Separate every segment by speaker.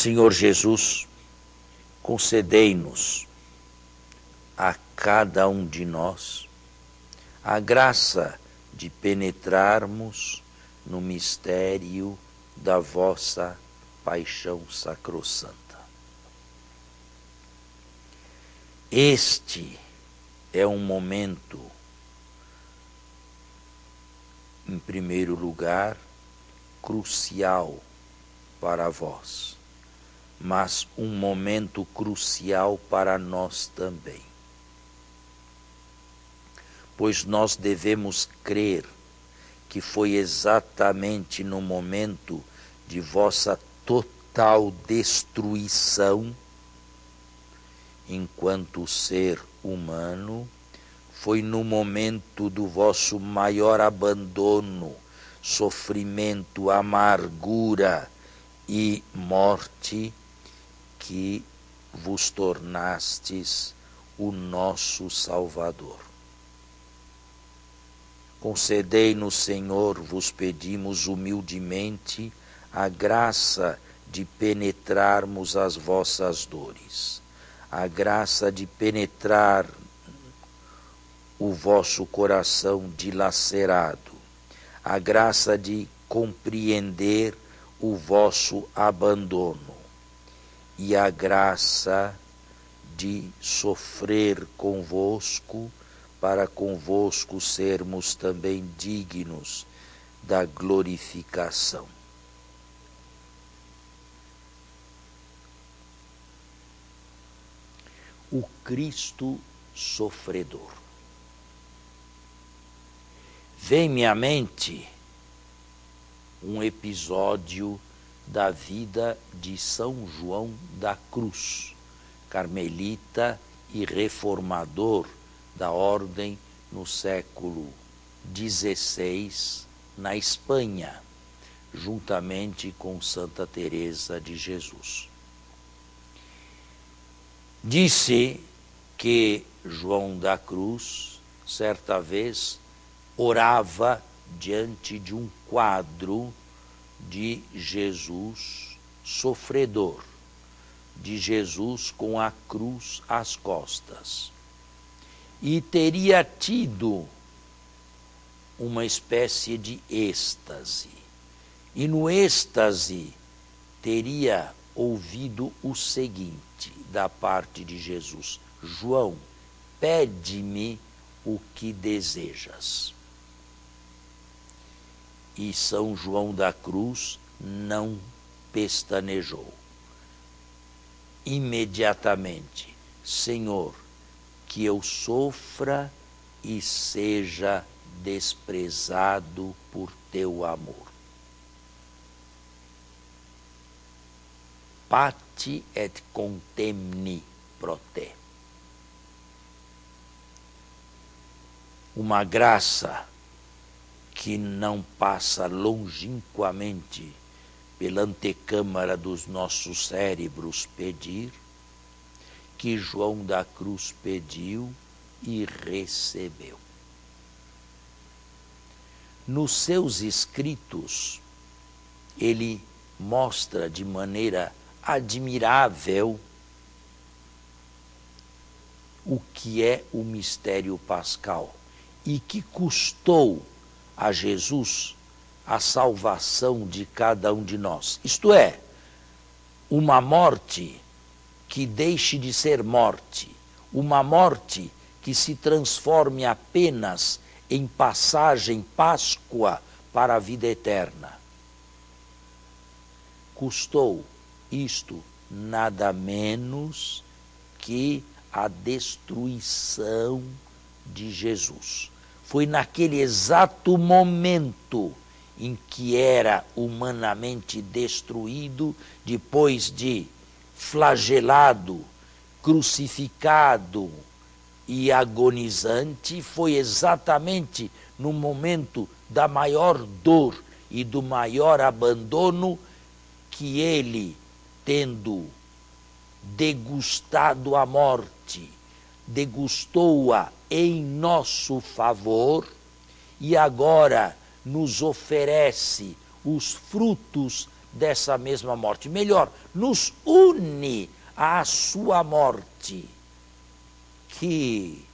Speaker 1: Senhor Jesus, concedei-nos a cada um de nós a graça de penetrarmos no mistério da vossa paixão sacrossanta. Este é um momento, em primeiro lugar, crucial para vós, mas um momento crucial para nós também. Pois nós devemos crer que foi exatamente no momento de vossa total destruição, enquanto ser humano, foi no momento do vosso maior abandono, sofrimento, amargura e morte, que vos tornastes o nosso Salvador. Concedei-nos, Senhor, vos pedimos humildemente, a graça de penetrarmos as vossas dores, a graça de penetrar o vosso coração dilacerado, a graça de compreender o vosso abandono e a graça de sofrer convosco, para convosco sermos também dignos da glorificação. O Cristo sofredor. Vem-me à mente um episódio da vida de São João da Cruz, carmelita e reformador da ordem no século XVI na Espanha, juntamente com Santa Teresa de Jesus. Disse que João da Cruz, certa vez, orava diante de um quadro de Jesus sofredor, de Jesus com a cruz às costas. E teria tido uma espécie de êxtase. E no êxtase teria ouvido o seguinte da parte de Jesus: João, pede-me o que desejas. E São João da Cruz não pestanejou. Imediatamente: Senhor, que eu sofra e seja desprezado por teu amor. Pati et contemni pro te. Uma graça que não passa longínquamente pela antecâmara dos nossos cérebros pedir, que João da Cruz pediu e recebeu. Nos seus escritos, ele mostra de maneira admirável o que é o mistério pascal e que custou a Jesus a salvação de cada um de nós. Isto é, uma morte que deixe de ser morte, uma morte que se transforme apenas em passagem, Páscoa para a vida eterna. Custou isto nada menos que a destruição de Jesus. Foi naquele exato momento em que era humanamente destruído, depois de flagelado, crucificado e agonizante, foi exatamente no momento da maior dor e do maior abandono que ele, tendo degustado a morte, degustou-a em nosso favor e agora nos oferece os frutos dessa mesma morte. Melhor, nos une à sua morte, que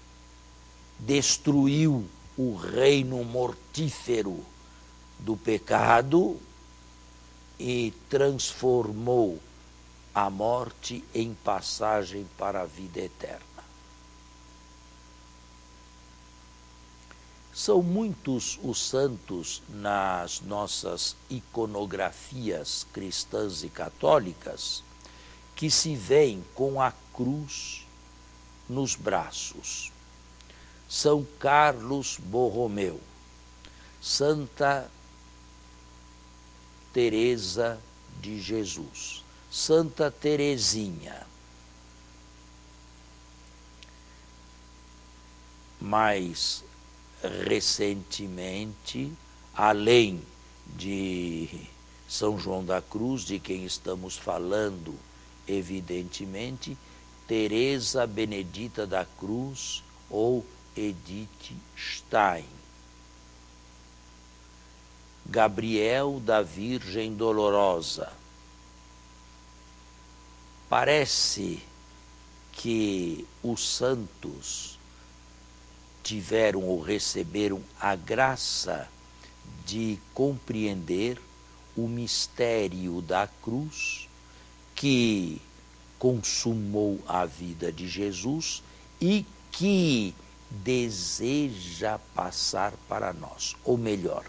Speaker 1: destruiu o reino mortífero do pecado e transformou a morte em passagem para a vida eterna. São muitos os santos nas nossas iconografias cristãs e católicas que se veem com a cruz nos braços. São Carlos Borromeu, Santa Teresa de Jesus, Santa Teresinha. Mas recentemente, além de São João da Cruz, de quem estamos falando, evidentemente, Teresa Benedita da Cruz ou Edith Stein, Gabriel da Virgem Dolorosa. Parece que os santos tiveram ou receberam a graça de compreender o mistério da cruz que consumou a vida de Jesus e que deseja passar para nós, ou melhor,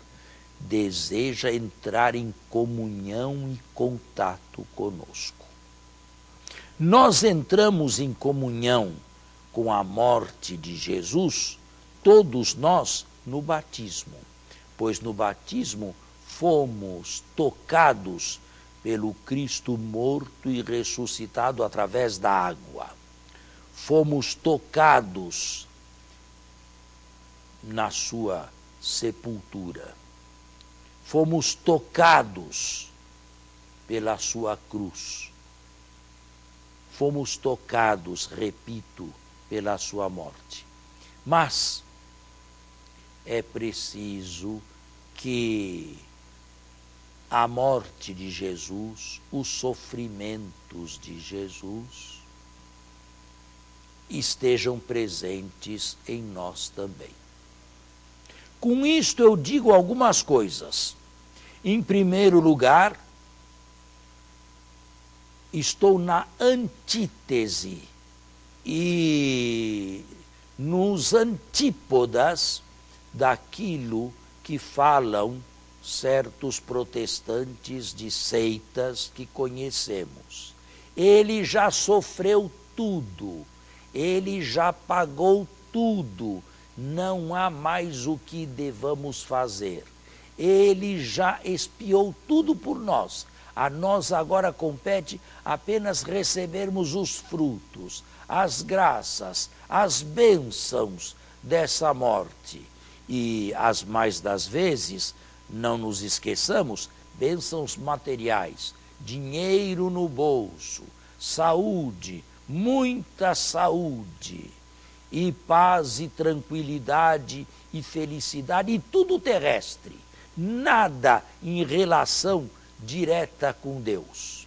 Speaker 1: deseja entrar em comunhão e contato conosco. Nós entramos em comunhão com a morte de Jesus, todos nós, no batismo, pois no batismo fomos tocados pelo Cristo morto e ressuscitado através da água. Fomos tocados na sua sepultura. Fomos tocados pela sua cruz. Fomos tocados, repito, pela sua morte. Mas é preciso que a morte de Jesus, os sofrimentos de Jesus, estejam presentes em nós também. Com isto eu digo algumas coisas. Em primeiro lugar, estou na antítese e nos antípodas daquilo que falam certos protestantes de seitas que conhecemos. Ele já sofreu tudo, ele já pagou tudo, não há mais o que devamos fazer. Ele já expiou tudo por nós. A nós agora compete apenas recebermos os frutos, as graças, as bênçãos dessa morte. E as mais das vezes, não nos esqueçamos, bênçãos materiais, dinheiro no bolso, saúde, muita saúde, e paz e tranquilidade e felicidade, e tudo terrestre, nada em relação direta com Deus.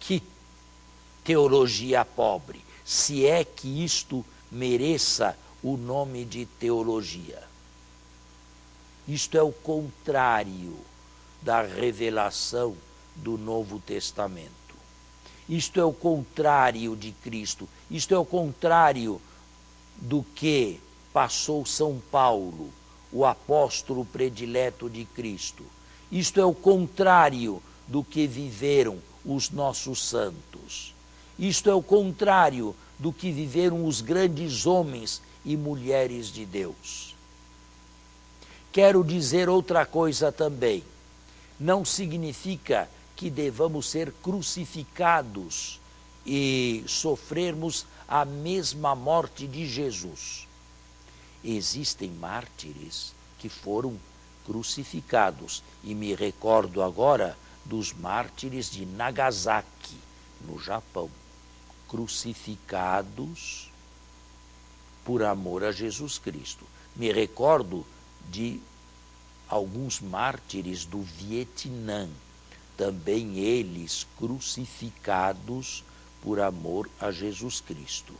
Speaker 1: Que teologia pobre, se é que isto mereça o nome de teologia. Isto é o contrário da revelação do Novo Testamento. Isto é o contrário de Cristo. Isto é o contrário do que passou São Paulo, o apóstolo predileto de Cristo. Isto é o contrário do que viveram os nossos santos. Isto é o contrário do que viveram os grandes homens e mulheres de Deus. Quero dizer outra coisa também. Não significa que devamos ser crucificados e sofrermos a mesma morte de Jesus. Existem mártires que foram crucificados, e me recordo agora dos mártires de Nagasaki, no Japão, crucificados por amor a Jesus Cristo. Me recordo de alguns mártires do Vietnã, também eles crucificados por amor a Jesus Cristo.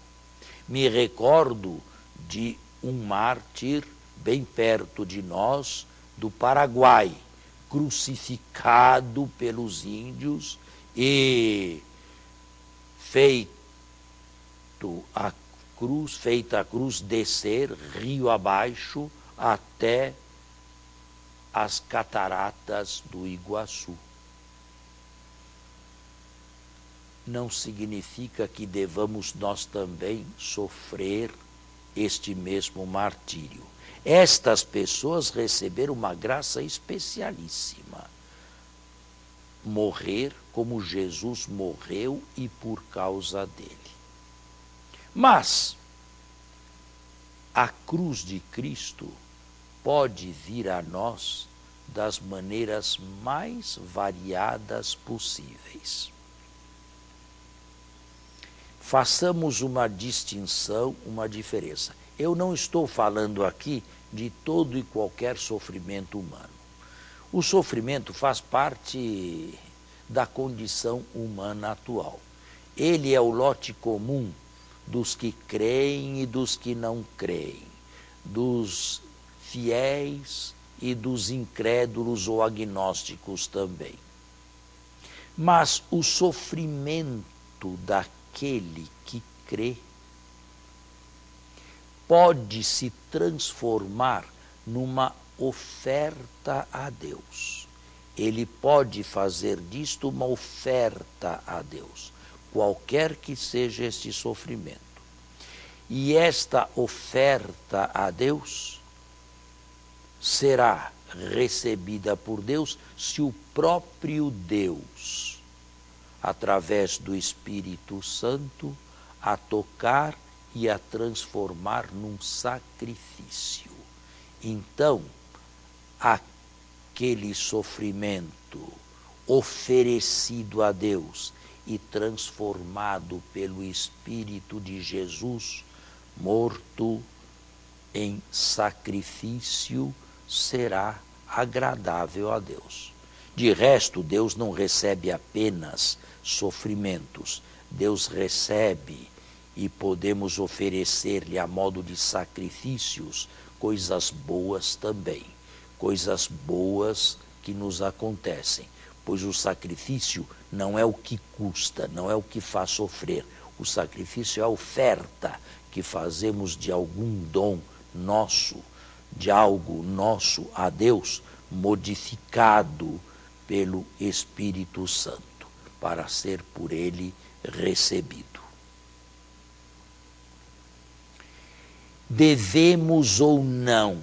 Speaker 1: Me recordo de um mártir bem perto de nós, do Paraguai, crucificado pelos índios e feita a cruz descer rio abaixo até as cataratas do Iguaçu. Não significa que devamos nós também sofrer este mesmo martírio. Estas pessoas receberam uma graça especialíssima. Morrer como Jesus morreu e por causa dele. Mas a cruz de Cristo pode vir a nós das maneiras mais variadas possíveis. Façamos uma distinção, uma diferença. Eu não estou falando aqui de todo e qualquer sofrimento humano. O sofrimento faz parte da condição humana atual. Ele é o lote comum dos que creem e dos que não creem, dos fiéis e dos incrédulos ou agnósticos também. Mas o sofrimento daquele que crê pode se transformar numa oferta a Deus. Ele pode fazer disto uma oferta a Deus, qualquer que seja este sofrimento. E esta oferta a Deus será recebida por Deus se o próprio Deus, através do Espírito Santo, a tocar e a transformar num sacrifício. Então, aquele sofrimento oferecido a Deus e transformado pelo Espírito de Jesus, morto em sacrifício, será agradável a Deus. De resto, Deus não recebe apenas sofrimentos, Deus recebe e podemos oferecer-lhe a modo de sacrifícios coisas boas também, coisas boas que nos acontecem, pois o sacrifício não é o que custa, não é o que faz sofrer, o sacrifício é a oferta que fazemos de algum dom nosso, de algo nosso a Deus, modificado pelo Espírito Santo, para ser por ele recebido. Devemos ou não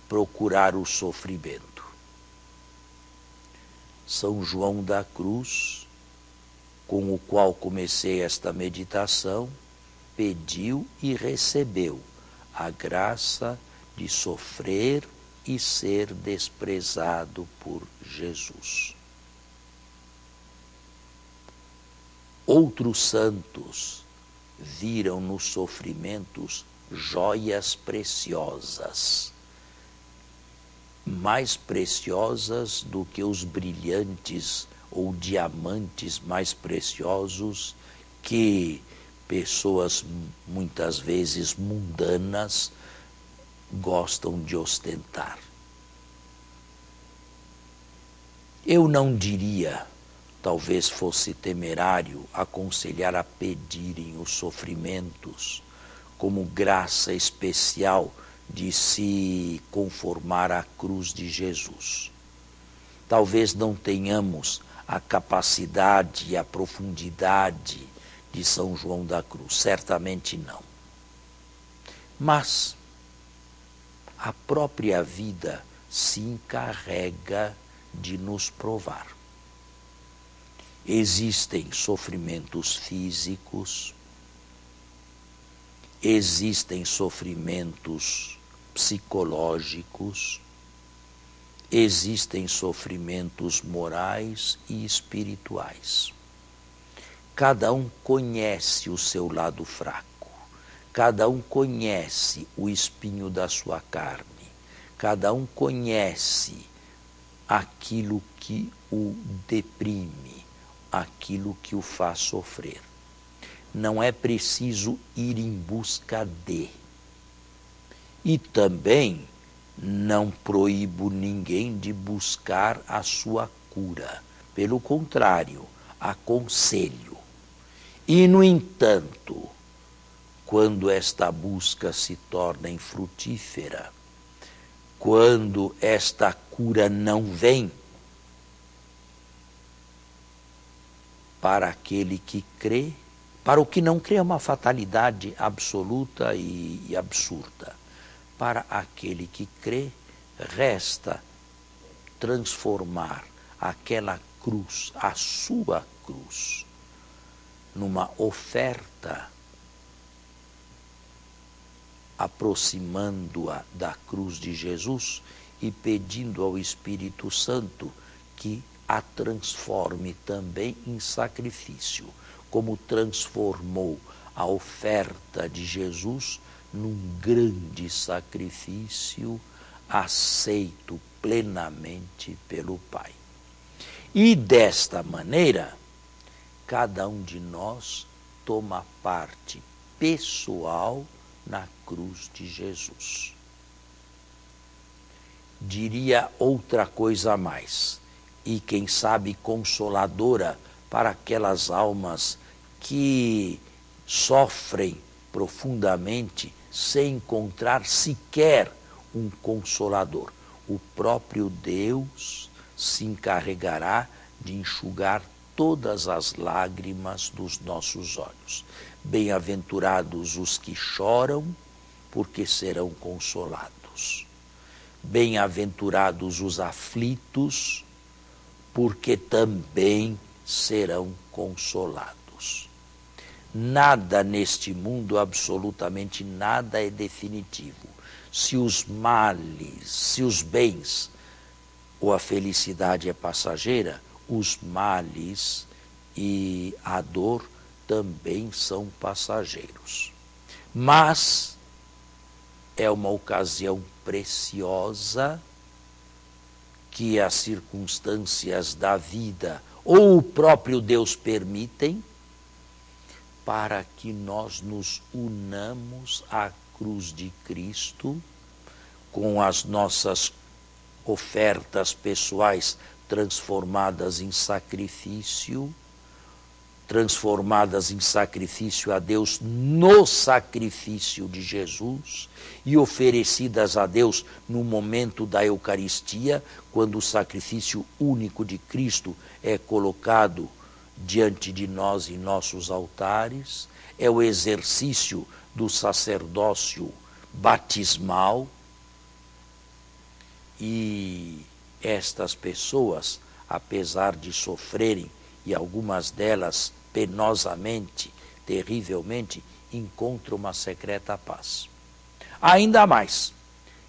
Speaker 1: procurar o sofrimento? São João da Cruz, com o qual comecei esta meditação, pediu e recebeu a graça de sofrer e ser desprezado por Jesus. Outros santos viram nos sofrimentos joias preciosas, mais preciosas do que os brilhantes ou diamantes mais preciosos que pessoas muitas vezes mundanas gostam de ostentar. Eu não diria, talvez fosse temerário, aconselhar a pedirem os sofrimentos como graça especial de se conformar à cruz de Jesus. Talvez não tenhamos a capacidade e a profundidade de São João da Cruz, certamente não. Mas a própria vida se encarrega de nos provar. Existem sofrimentos físicos, existem sofrimentos psicológicos, existem sofrimentos morais e espirituais. Cada um conhece o seu lado fraco, cada um conhece o espinho da sua carne, cada um conhece aquilo que o deprime, aquilo que o faz sofrer. Não é preciso ir em busca de. E também não proíbo ninguém de buscar a sua cura. Pelo contrário, aconselho. E, no entanto, quando esta busca se torna infrutífera, quando esta cura não vem, para aquele que crê, para o que não crê é uma fatalidade absoluta e absurda. Para aquele que crê, resta transformar aquela cruz, a sua cruz, numa oferta, aproximando-a da cruz de Jesus e pedindo ao Espírito Santo que a transforme também em sacrifício, como transformou a oferta de Jesus num grande sacrifício aceito plenamente pelo Pai. E desta maneira, cada um de nós toma parte pessoal na cruz de Jesus. Diria outra coisa a mais, e quem sabe consoladora para aquelas almas que sofrem profundamente sem encontrar sequer um consolador. O próprio Deus se encarregará de enxugar todas as lágrimas dos nossos olhos. Bem-aventurados os que choram, porque serão consolados. Bem-aventurados os aflitos, porque também serão consolados. Nada neste mundo, absolutamente nada, é definitivo. Se os males, se os bens ou a felicidade é passageira, os males e a dor também são passageiros. Mas é uma ocasião preciosa que as circunstâncias da vida ou o próprio Deus permitem para que nós nos unamos à cruz de Cristo com as nossas ofertas pessoais transformadas em sacrifício a Deus no sacrifício de Jesus e oferecidas a Deus no momento da Eucaristia, quando o sacrifício único de Cristo é colocado diante de nós em nossos altares, é o exercício do sacerdócio batismal. E estas pessoas, apesar de sofrerem, e algumas delas penosamente, terrivelmente, encontram uma secreta paz. Ainda mais,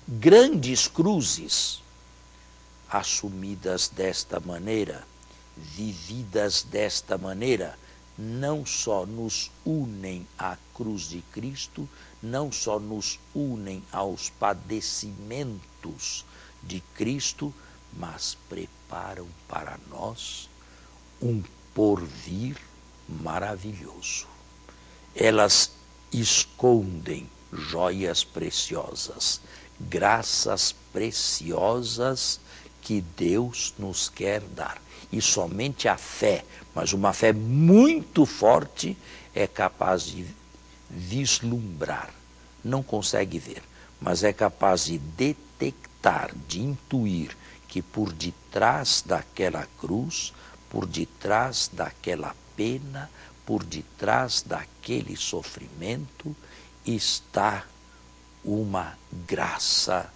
Speaker 1: grandes cruzes assumidas desta maneira, vividas desta maneira, não só nos unem à cruz de Cristo, não só nos unem aos padecimentos de Cristo, mas preparam para nós um porvir maravilhoso. Elas escondem joias preciosas, graças preciosas que Deus nos quer dar. E somente a fé, mas uma fé muito forte, é capaz de vislumbrar. Não consegue ver, mas é capaz de detectar, de intuir que por detrás daquela cruz, por detrás daquela pena, por detrás daquele sofrimento, está uma graça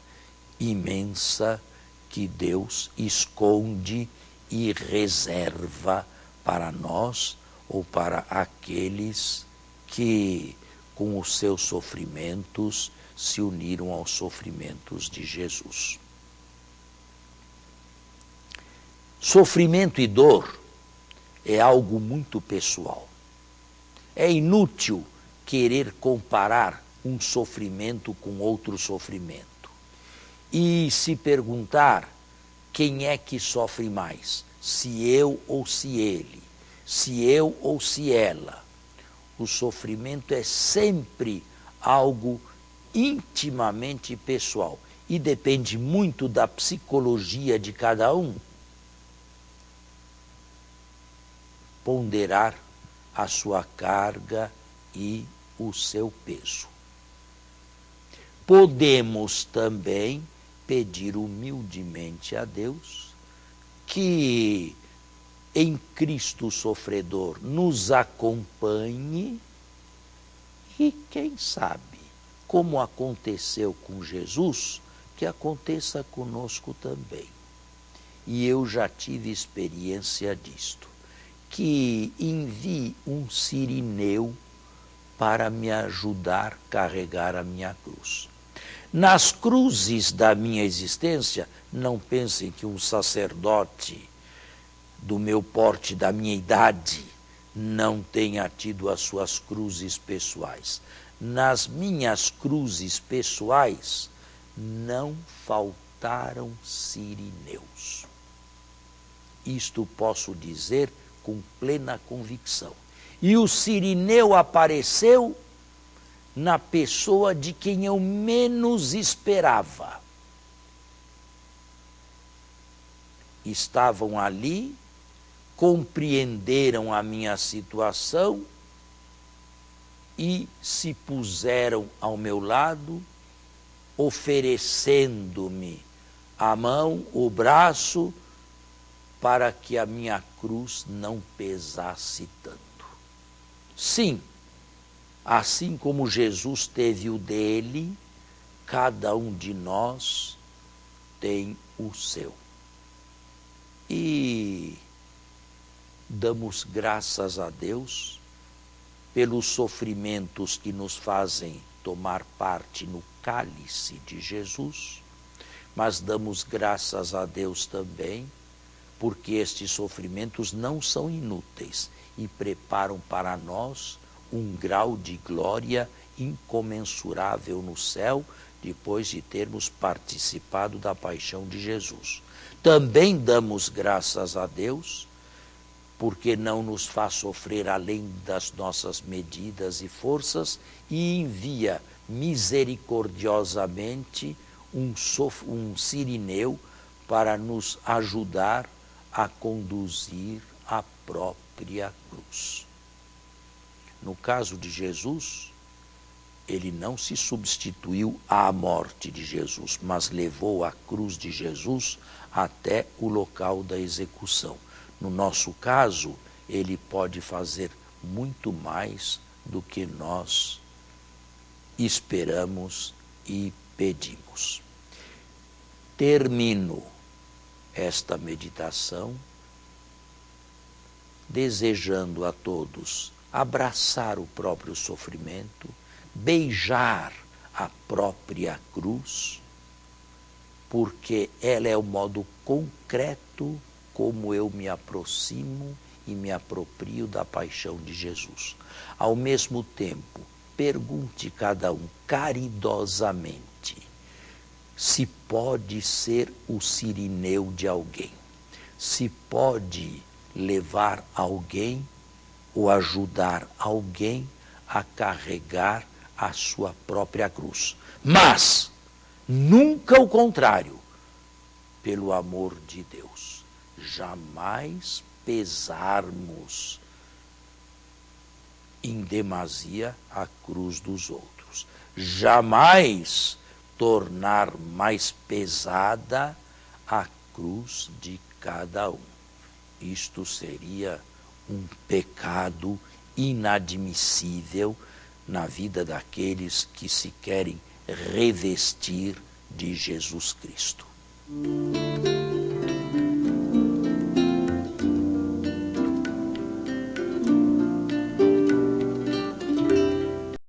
Speaker 1: imensa que Deus esconde e reserva para nós ou para aqueles que, com os seus sofrimentos, se uniram aos sofrimentos de Jesus. Sofrimento e dor é algo muito pessoal. É inútil querer comparar um sofrimento com outro sofrimento. E se perguntar quem é que sofre mais? Se eu ou se ele? Se eu ou se ela? O sofrimento é sempre algo intimamente pessoal e depende muito da psicologia de cada um ponderar a sua carga e o seu peso. Podemos também pedir humildemente a Deus que em Cristo sofredor nos acompanhe e, quem sabe, como aconteceu com Jesus, que aconteça conosco também. E eu já tive experiência disto, que envie um sirineu para me ajudar a carregar a minha cruz. Nas cruzes da minha existência, não pensem que um sacerdote do meu porte, da minha idade, não tenha tido as suas cruzes pessoais. Nas minhas cruzes pessoais, não faltaram sirineus. Isto posso dizer com plena convicção. E o sirineu apareceu na pessoa de quem eu menos esperava. Estavam ali, compreenderam a minha situação e se puseram ao meu lado, oferecendo-me a mão, o braço, para que a minha cruz não pesasse tanto. Sim, assim como Jesus teve o dele, cada um de nós tem o seu. E damos graças a Deus pelos sofrimentos que nos fazem tomar parte no cálice de Jesus, mas damos graças a Deus também porque estes sofrimentos não são inúteis e preparam para nós um grau de glória incomensurável no céu, depois de termos participado da paixão de Jesus. Também damos graças a Deus, porque não nos faz sofrer além das nossas medidas e forças e envia misericordiosamente um sirineu para nos ajudar a conduzir a própria cruz. No caso de Jesus, ele não se substituiu à morte de Jesus, mas levou a cruz de Jesus até o local da execução. No nosso caso, ele pode fazer muito mais do que nós esperamos e pedimos. Termino esta meditação desejando a todos abraçar o próprio sofrimento, beijar a própria cruz, porque ela é o modo concreto como eu me aproximo e me aproprio da paixão de Jesus. Ao mesmo tempo, pergunte cada um caridosamente se pode ser o sirineu de alguém, se pode levar alguém ou ajudar alguém a carregar a sua própria cruz. Mas nunca o contrário, pelo amor de Deus. Jamais pesarmos em demasia a cruz dos outros. Jamais tornar mais pesada a cruz de cada um. Isto seria um pecado inadmissível na vida daqueles que se querem revestir de Jesus Cristo.